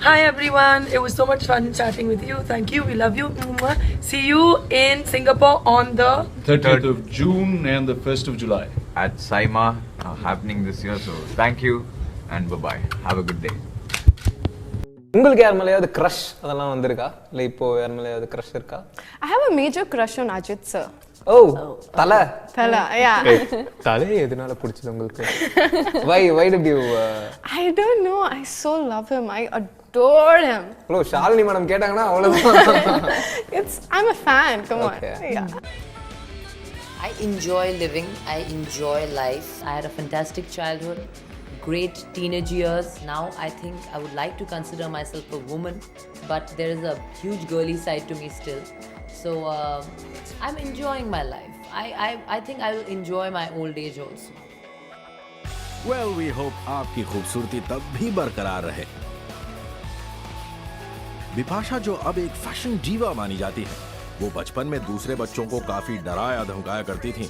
Hi everyone, it was so much fun chatting with you. Thank you, we love you. Mwah. See you in Singapore on the 30th of June and the 1st of July. At Saima happening this year. So thank you and bye-bye. Have a good day. உங்களுக்கு யார் மேலேயாவது crush அதெல்லாம் வந்திருக்கா? இல்லை இப்போ யார் மேலேயாவது crush இருக்கா? I have a major crush on Ajit sir. ஓ தல Yeah. தலை எதனால பிடிச்சது உங்களுக்கு? why did you I don't know, I so love him, I adore him. Hello Shalini madam கேட்டாங்கன்னா அவ்வளவுதான். I'm a fan, come Okay. on. Yeah. I enjoy living, I enjoy life. I had a fantastic childhood, great teenage years. Now I think I would like to consider myself a woman, but there is a huge girly side to me still. So I'm enjoying my life. I think I will enjoy my old age also. Well, we hope आपकी खूबसूरती तब भी बरकरार रहे। बिपाशा जो अब एक fashion diva मानी जाती है, वो बचपन में दूसरे बच्चों को काफी डराया धमकाया करती थीं।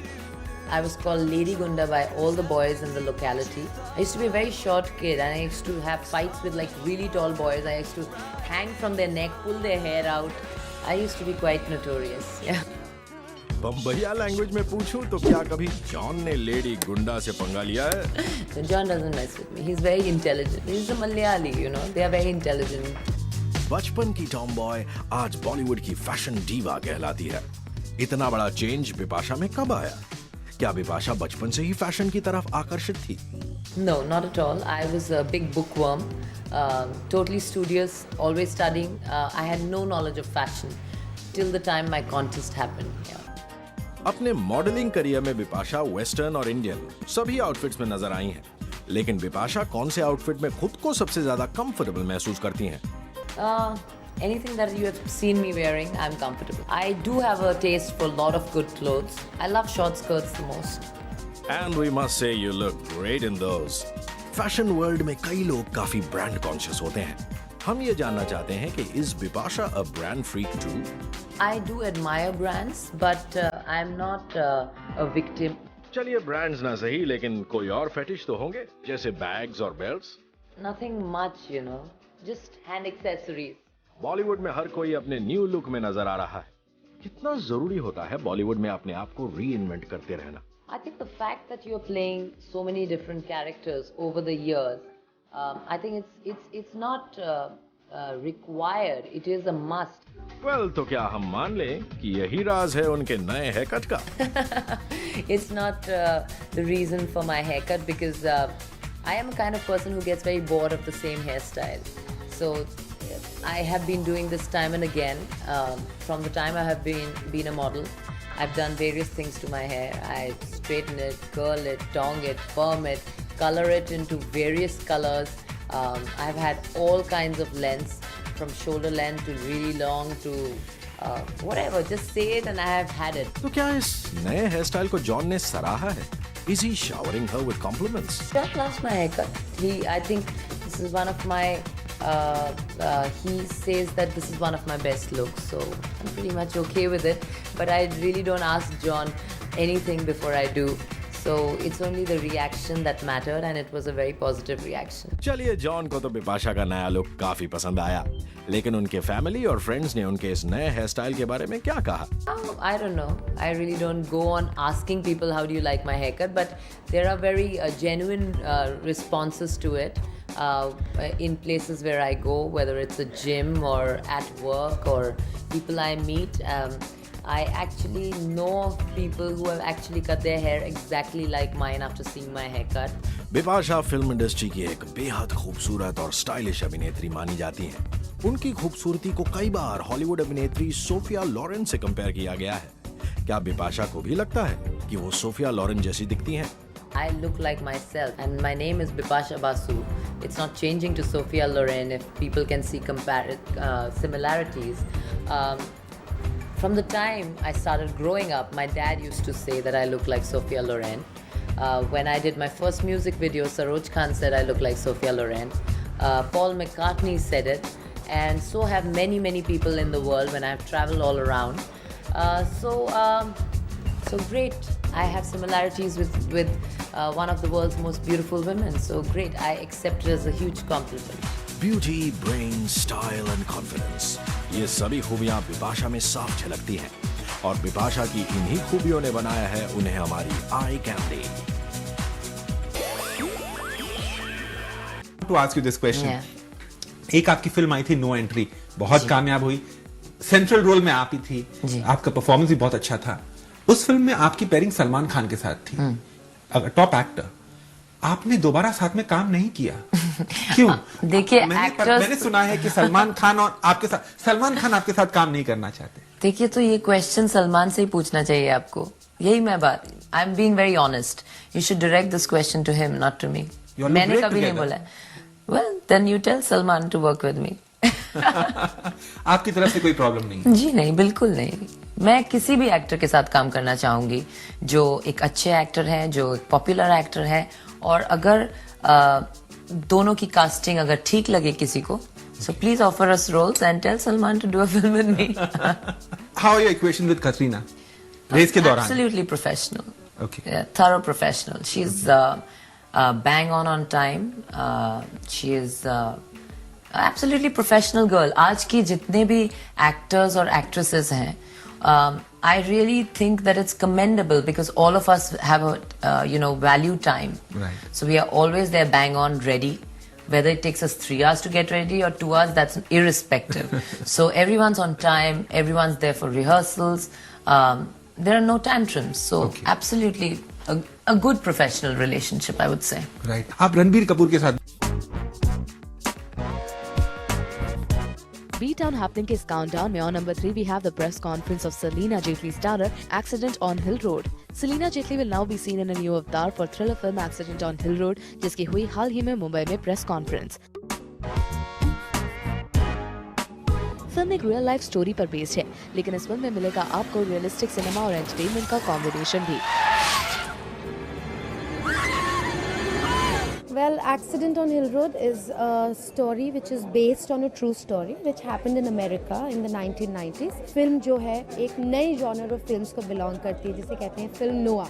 I was called Lady Gunda by all the boys in the locality. I used to be a very short kid and I used to have fights with like really tall boys. I used to hang from their neck, pull their hair out. I used to be quite notorious. Yeah. Bambaiya language में पूछूं तो क्या कभी John ने lady गुंडा से पंगा लिया है? So John doesn't mess with me. He's very intelligent. He's a Malayali, you know. They are very intelligent. बचपन की टॉम बॉय आज बॉलीवुड की फैशन डीवा कहलाती है। इतना बड़ा चेंज बिपाशा में कब आया? क्या बिपाशा बचपन से ही फैशन की तरफ आकर्षित थी? No, not at all. I was a big bookworm, totally studious, always studying. I had no knowledge of fashion till the time my contest happened. Yeah. अपने मॉडलिंग करियर में बिपाशा वेस्टर्न और इंडियन सभी outfits में नजर आई हैं। लेकिन बिपाशा कौन से आउटफिट में खुद को सबसे ज्यादा कंफर्टेबल महसूस करती हैं? Anything that you have seen me wearing, I'm comfortable. I do have a taste for a lot of good clothes. I love short skirts the most. And we must say you look great in those. Fashion world में कई लोग काफी brand conscious होते हैं। हम ये जानना चाहते हैं कि is Bipasha a brand freak too? I do admire brands, but I'm not a victim. चलिए ब्रांड्स ना सही लेकिन कोई और फेटिश तो होंगे जैसे बैग्स और belts? Nothing much, you know. Just hand accessories. Bollywood में हर कोई अपने न्यू लुक में नजर आ रहा है। कितना जरूरी होता है बॉलीवुड में अपने आप को रीइन्वेंट करते रहना? I think the fact that you're playing so many different characters over the years, I think it's not required. It is a must. Well, तो क्या हम मान लें कि यही राज है उनके नए हेयरकट का? It's not the reason for my haircut because I am a kind of person who gets very bored of the same hairstyle. So I have been doing this time and again. From the time I have been a model, I've done various things to my hair. I straighten it, curl it, tong it, perm it, color it into various colors. I've had all kinds of lengths, from shoulder length to really long to whatever. Just say it and I have had it. तो क्या इस नए hairstyle को John ने सराहा है? Is he showering her with compliments? John loves my haircut. I think this is one of my. He says that this is one of my best looks, so I'm pretty much okay with it. But I really don't ask John anything before I do. So it's only the reaction that mattered, and it was a very positive reaction. चलिए John को तो बिपाशा का नया look काफी पसंद आया, लेकिन उनके फैमिली और फ्रेंड्स ने उनके इस नए हेयर स्टाइल के बारे में क्या कहा? I don't know. I really don't go on asking people how do you like my haircut, but there are very genuine responses to it. In places where I go, whether it's a gym or at work or people I meet, I actually know of people who have actually cut their hair exactly like mine after seeing my haircut. Bipasha film industry की एक बेहद खूबसूरत और stylish अभिनेत्री मानी जाती हैं। उनकी खूबसूरती को कई बार हॉलीवुड अभिनेत्री सोफिया लॉरेन से कंपेयर किया गया है। क्या बिपाशा को भी लगता है कि वो सोफिया लॉरेन जैसी दिखती हैं? I look like myself, and my name is Bipasha Basu. It's not changing to Sophia Loren if people can see similarities. From the time I started growing up, my dad used to say that I look like Sophia Loren. When I did my first music video, Saroj Khan said I look like Sophia Loren. Paul McCartney said it, and so have many, many people in the world when I've traveled all around. So great. I have similarities with one of the world's most beautiful women. So great. I accept it as a huge compliment. Beauty, brain, style and confidence, ये सभी खूबियां बिपाशा में साफ झलकती हैं और बिपाशा की इन्हीं खूबियों ने बनाया है उन्हें हमारी eye candy. To ask you this question. Yeah. एक आपकी फिल्म आई थी नो एंट्री, बहुत कामयाब हुई, सेंट्रल रोल में आप ही थी, आपका परफॉर्मेंस भी बहुत अच्छा था। उस फिल्म में आपकी पेयरिंग सलमान खान के साथ थी, टॉप एक्टर। आपने दोबारा साथ में काम नहीं किया, क्यों? देखिए, मैंने सुना है कि सलमान खान आपके साथ काम नहीं करना चाहते। देखिए, तो ये क्वेश्चन सलमान से ही पूछना चाहिए आपको। यही मैं बात, I am being very honest, you should direct this question to him, not to me. मैंने कभी नहीं बोला। Well then you tell Salman to work with me. आपकी तरफ से कोई प्रॉब्लम नहीं? जी नहीं, बिल्कुल नहीं। मैं किसी भी एक्टर के साथ काम करना चाहूंगी जो एक अच्छे एक्टर है, जो एक पॉपुलर एक्टर है, और अगर दोनों की कास्टिंग अगर ठीक लगे किसी को, so please offer us roles and tell Salman to do a film with me. How are your equation with Katrina? Race के दौरान? Absolutely professional. Okay. Yeah, thorough professional. She's bang on time. She is absolutely professional girl. आज की जितने भी actors और actresses हैं, I really think that it's commendable because all of us have a value time. Right. So we are always there, bang on, ready. Whether it takes us 3 hours to get ready or 2 hours, that's irrespective. So everyone's on time. Everyone's there for rehearsals. There are no tantrums. So absolutely a good professional relationship, I would say. Right. आप रणबीर कपूर के साथ B-Town happening के इस countdown में on number 3 we have the press conference of Selena Jaitley's starrer Accident on Hill Road. Selena Jaitley will now be seen in a new avatar for thriller film Accident on Hill Road, जिसकी हुई हाल ही में मुंबई में press conference. Film एक real life story पर based है, लेकिन इस film में मिलेगा आपको रियलिस्टिक सिनेमा और एंटरटेनमेंट का कॉम्बिनेशन भी। Well, Accident on Hill Road is a story which is based on a true story which happened in America in the 1990s. Film जो है एक नई genre of films को belong करती है जिसे कहते हैं फिल्म नोआ।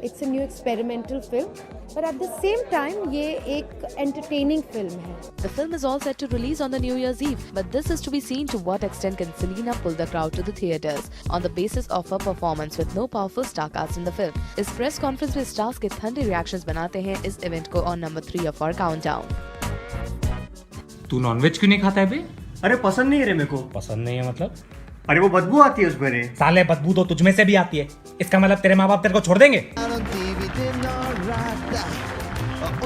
It's a new experimental film, but at the same time ये एक entertaining film है। The film is all set to release on the New Year's Eve, but this is to be seen to what extent can Selena pull the crowd to the theatres on the basis of her performance with no powerful star cast in the film. इस press conference में stars के ठंडे reactions बनाते हैं इस event को on number 3 of our countdown. तू nonveg क्यों नहीं खाता है बे? अरे पसंद नहीं है रे मेरे को। पसंद नहीं है मतलब? अरे वो बदबू आती है उसमें रे। साले बदबू तो तुझ में से भी आती है, इसका मतलब तेरे माँ बाप तेरे को छोड़ देंगे?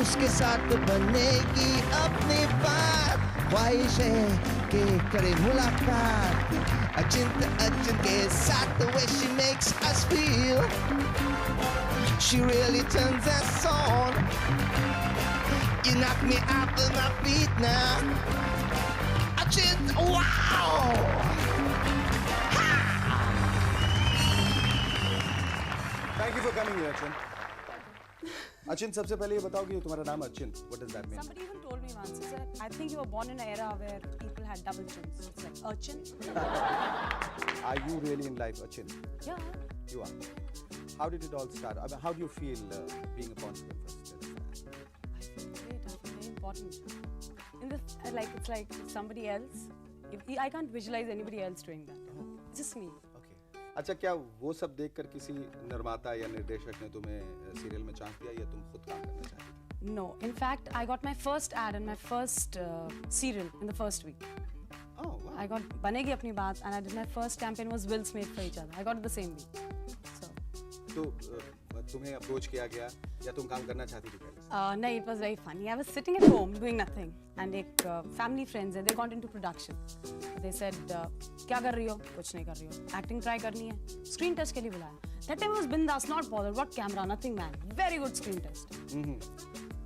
उसके साथ बनेगी अपनी बात, ख्वाहिश है कि करे मुलाकात, अचिंत के साथ the way she makes us feel, she really turns us on, you knock me off of my feet now, अचिंत, wow! Thank you for coming here, Achin. Achin, सबसे पहले ये बताओ कि तुम्हारा नाम Achin. What does that mean? Somebody even told me once. He said, "I think you were born in an era where people had double chins." So it's like Achin. Are you really in life, Achin? Yeah. You are. How did it all start? I mean, how do you feel being a Ponds film festival? I feel great. I feel very important. In the it's like somebody else. I can't visualize anybody else doing that. It's just me. अच्छा, क्या वो सब देखकर किसी निर्माता या निर्देशक ने तुम्हें सीरियल में चांस दिया या तुम खुद काम करना चाहते थे? No, in fact, I got my first ad in my first serial in the first week. Oh, wow. I got बनेगी अपनी बात, and I did my first campaign was Wills Made for Each Other. I got it the same week. So. तो तुम्हें approach किया गया या तुम काम करना चाहती थी पहले? नहीं, it was very funny. I was sitting at home doing nothing, and एक family friends है, they got into production. They said, क्या कर रही हो? कुछ नहीं कर रही हो. Acting try करनी है. Screen test के लिए बुलाया. That time I was bindas, not bothered. What camera? Nothing, man. Very good screen test.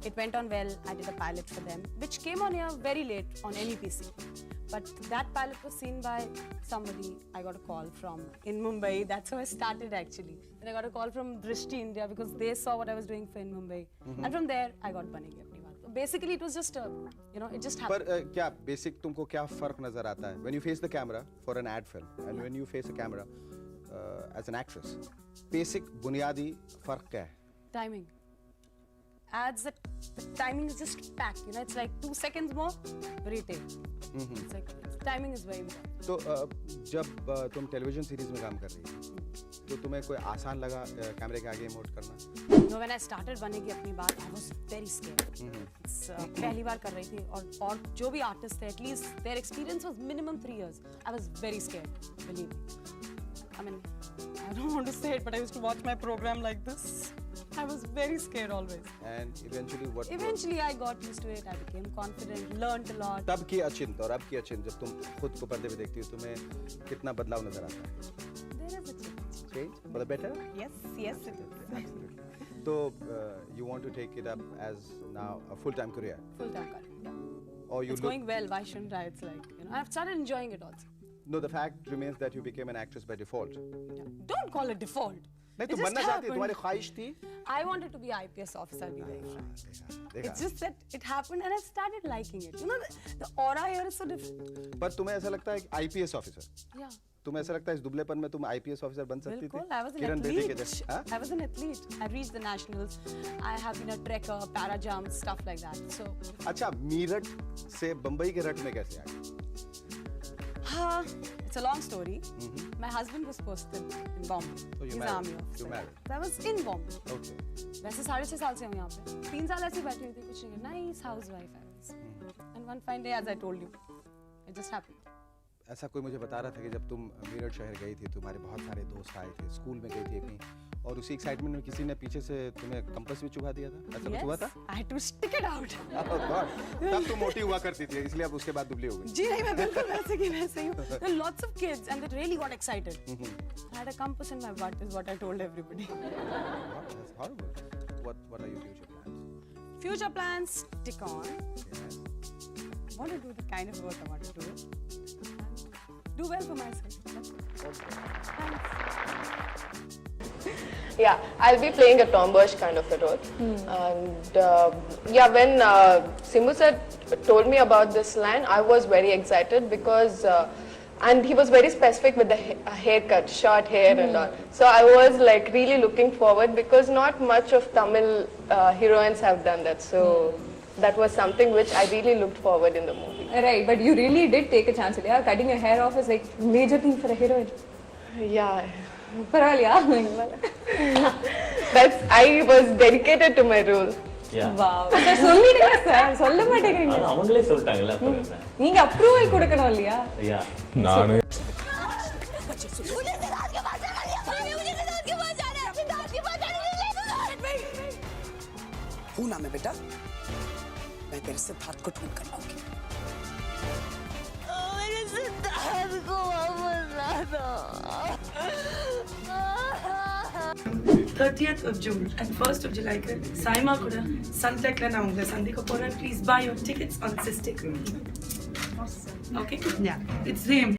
It went on well. I did a pilot for them, which came on here very late on NEPC. But that pilot was seen by somebody. I got a call from in Mumbai. That's how I started actually. Then I got a call from Drishti India because they saw what I was doing for in Mumbai. And from there, I got Banegi Apni Baat. So basically, it was just it just happened. पर क्या basic तुमको क्या फर्क नजर आता है when you face the camera for an ad film and when you face a camera as an actress? Basic बुनियादी फर्क क्या है? Timing. Ads that the timing is just packed. You know, it's like 2 seconds more, retake. It's like timing is very important. तो जब तुम television series में काम कर रही थी तो तुम्हें कोई आसान लगा कैमरे के आगे इमोट करना? No, when I started बनेगी अपनी बात, I was very scared. पहली बार कर रही थी और जो भी आर्टिस्ट थे, at least their experience was minimum 3 years. I was very scared, believe me. I mean, I don't want to say it, but I used to watch my program like this. I was very scared always. And eventually what? Eventually I got used to it. I became confident, learned a lot. तब की अचिंत और अब की अचिंत जब तुम खुद को पर्दे पे देखती हो तुम्हें कितना बदलाव नजर आता है? There is a change. Change for the better? Yes, yes it is. Absolutely. So you want to take it up as now a full-time career? Full-time career. Yeah. Or you it's going well. Why shouldn't I? It's like, you know, I've started enjoying it also. No, the fact remains that you became an actress by default. Yeah. Don't call it default. नहीं तो बनना चाहती तुम्हारी ख्वाहिश थी? I wanted to be IPS officer. I'll be very frank. It's just that it happened and I started liking it. You know, the aura here is so different. पर तुम्हें ऐसा लगता है कि IPS officer? Yeah. तुम्हें ऐसा लगता है इस दुबलेपन में तुम IPS officer बन सकती थी? बिल्कुल. I was an athlete. I was an athlete. I reached the nationals. I have been a trekker, para jump, stuff like that. So. अच्छा, मीरठ से बम्बई के रट में कैसे आ गए? It's a long story. My husband was posted in Bombay. So He's an army officer. You married? So I was in Bombay. Okay. वैसे 6.5 साल से हूँ यहाँ पे. 3 साल ऐसे बैठी हुई थी, कुछ नहीं. Nice housewife I was. And one fine day, as I told you, it just happened. ऐसा कोई मुझे बता रहा था कि जब तुम मीरठ शहर गई थी तुम्हारे बहुत सारे दोस्त आए थे, स्कूल में गई थी अपनी, और उसी एक्साइटमेंट में किसी ने पीछे से तुम्हें कंपास भी चुभा दिया था? ऐसा कुछ हुआ था? I had to stick it out. Oh God. तब तुम मोटी हुआ करती थी इसलिए अब उसके बाद दुबली हो गई. जी नहीं, मैं बिल्कुल वैसे की वैसे ही हूँ. There are lots of kids and they really got excited. I had a compass in my butt is what I told everybody. What? That's horrible. What are your future plans? Future plans stick on. Yes. I want to do the kind of work I want to do. Do well for myself. Yeah, I'll be playing a tomboyish kind of a role. And yeah, when Simbu sir told me about this line, I was very excited because, and he was very specific with the haircut, short hair and all. So I was like really looking forward because not much of Tamil heroines have done that. So that was something which I really looked forward in the movie. Right, but you really did take a chance. Yeah, cutting your hair off is like major thing for a heroine. Yeah. That's I was dedicated to my role. Yeah. Wow. Sir, சொல்லிடுங்க sir. சொல்ல மாட்டேங்கிறீங்க. அவங்களே சொல்லிட்டாங்கல அப்புறம். நீங்க approval கொடுக்கணும் இல்லையா? Yeah. நானே हूं ना मैं बेटा, मैं तेरे सिद्धार्थ को ढूंढ कर लाऊंगी. मेरे सिद्धार्थ को वापस ला दो. 30th of June and 1st of July ku Saima kuda Suntek la na unga sandika poran. Please buy your tickets on Sistik. Okay? Yeah. It's him.